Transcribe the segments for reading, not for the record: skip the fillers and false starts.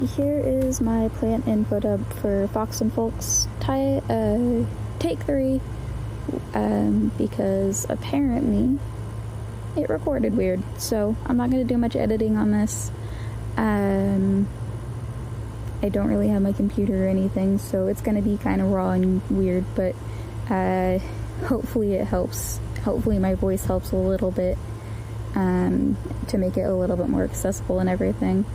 Here is my plant info dump for Fox and Folks take 3, because apparently it recorded weird, so I'm not going to do much editing on this. I don't really have my computer or anything, so it's going to be kind of raw and weird, but hopefully it helps. Hopefully my voice helps a little bit to make it a little bit more accessible and everything.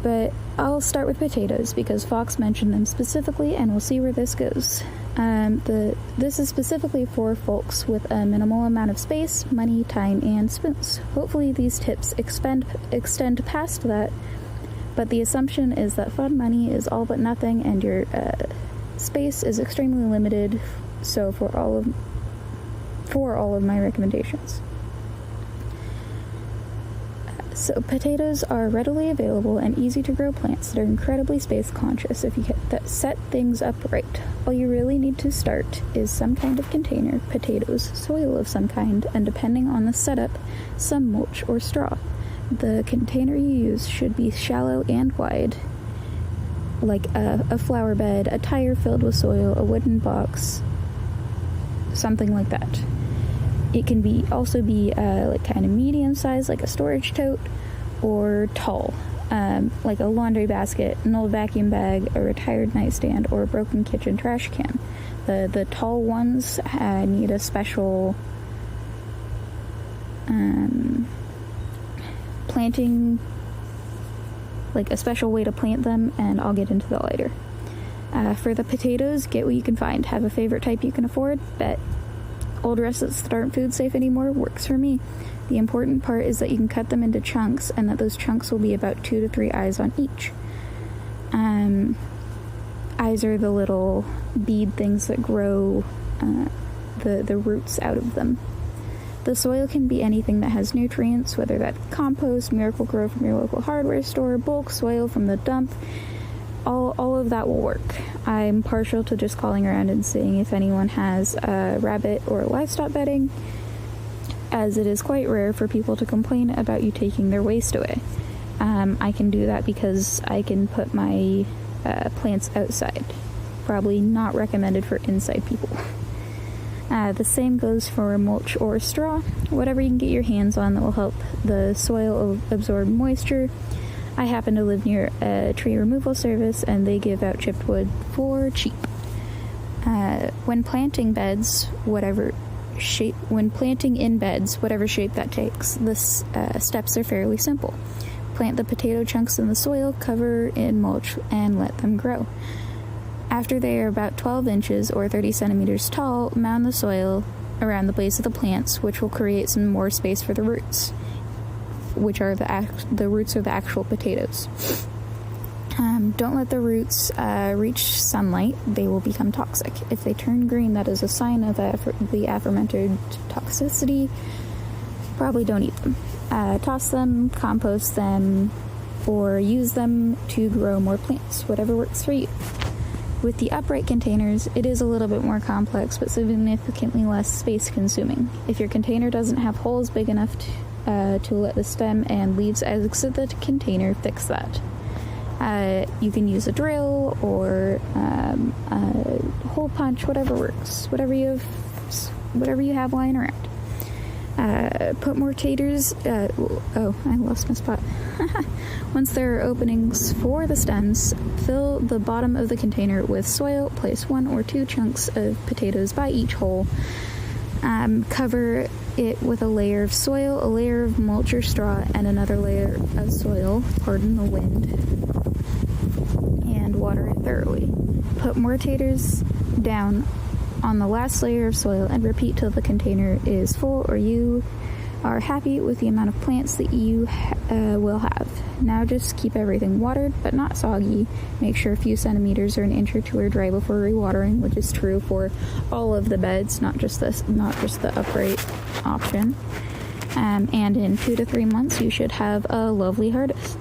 But I'll start with potatoes because Fox mentioned them specifically, and we'll see where this goes. This is specifically for folks with a minimal amount of space, money, time, and spoons. Hopefully these tips extend past that, but the assumption is that fun money is all but nothing and your space is extremely limited, so for all of my recommendations. So potatoes are readily available and easy to grow plants that are incredibly space conscious if you set things up right. All you really need to start is some kind of container, potatoes, soil of some kind, and depending on the setup, some mulch or straw. The container you use should be shallow and wide, like a flower bed, a tire filled with soil, a wooden box, something like that. It can also be like kind of medium size, like a storage tote, or tall, like a laundry basket, an old vacuum bag, a retired nightstand, or a broken kitchen trash can. The tall ones need a special planting, like a special way to plant them, and I'll get into that later. For the potatoes, get what you can find. Have a favorite type you can afford. Bet old russets that aren't food safe anymore works for me. The important part is that you can cut them into chunks, and that those chunks will be about 2 to 3 eyes on each. Eyes are the little bead things that grow the roots out of them. The soil can be anything that has nutrients, whether that's compost, Miracle-Gro from your local hardware store, bulk soil from the dump. All of that will work. I'm partial to just calling around and seeing if anyone has rabbit or livestock bedding, as it is quite rare for people to complain about you taking their waste away. I can do that because I can put my plants outside. Probably not recommended for inside people. The same goes for mulch or straw. Whatever you can get your hands on that will help the soil absorb moisture. I happen to live near a tree removal service, and they give out chipped wood for cheap. When planting in beds, whatever shape that takes, the steps are fairly simple. Plant the potato chunks in the soil, cover in mulch, and let them grow. After they are about 12 inches or 30 centimeters tall, mound the soil around the base of the plants, which will create some more space for the roots, which are the roots of the actual potatoes. Don't let the roots reach sunlight. They will become toxic. If they turn green, that is a sign of the aforementioned toxicity. Probably don't eat them. Toss them, compost them, or use them to grow more plants, whatever works for you. With the upright containers, it is a little bit more complex, but significantly less space consuming. If your container doesn't have holes big enough to let the stem and leaves exit the container, fix that. You can use a drill or a hole punch, whatever works, whatever you have lying around. Put more taters. Oh, I lost my spot. Once there are openings for the stems, fill the bottom of the container with soil. Place 1 or 2 chunks of potatoes by each hole. Cover it with a layer of soil, a layer of mulch or straw, and another layer of soil, pardon the wind, and water it thoroughly. Put more taters down on the last layer of soil and repeat till the container is full or you are happy with the amount of plants that you will have. Now just keep everything watered but not soggy. Make sure a few centimeters or an inch or 2 are dry before rewatering, which is true for all of the beds, not just the upright option. And in 2 to 3 months you should have a lovely harvest.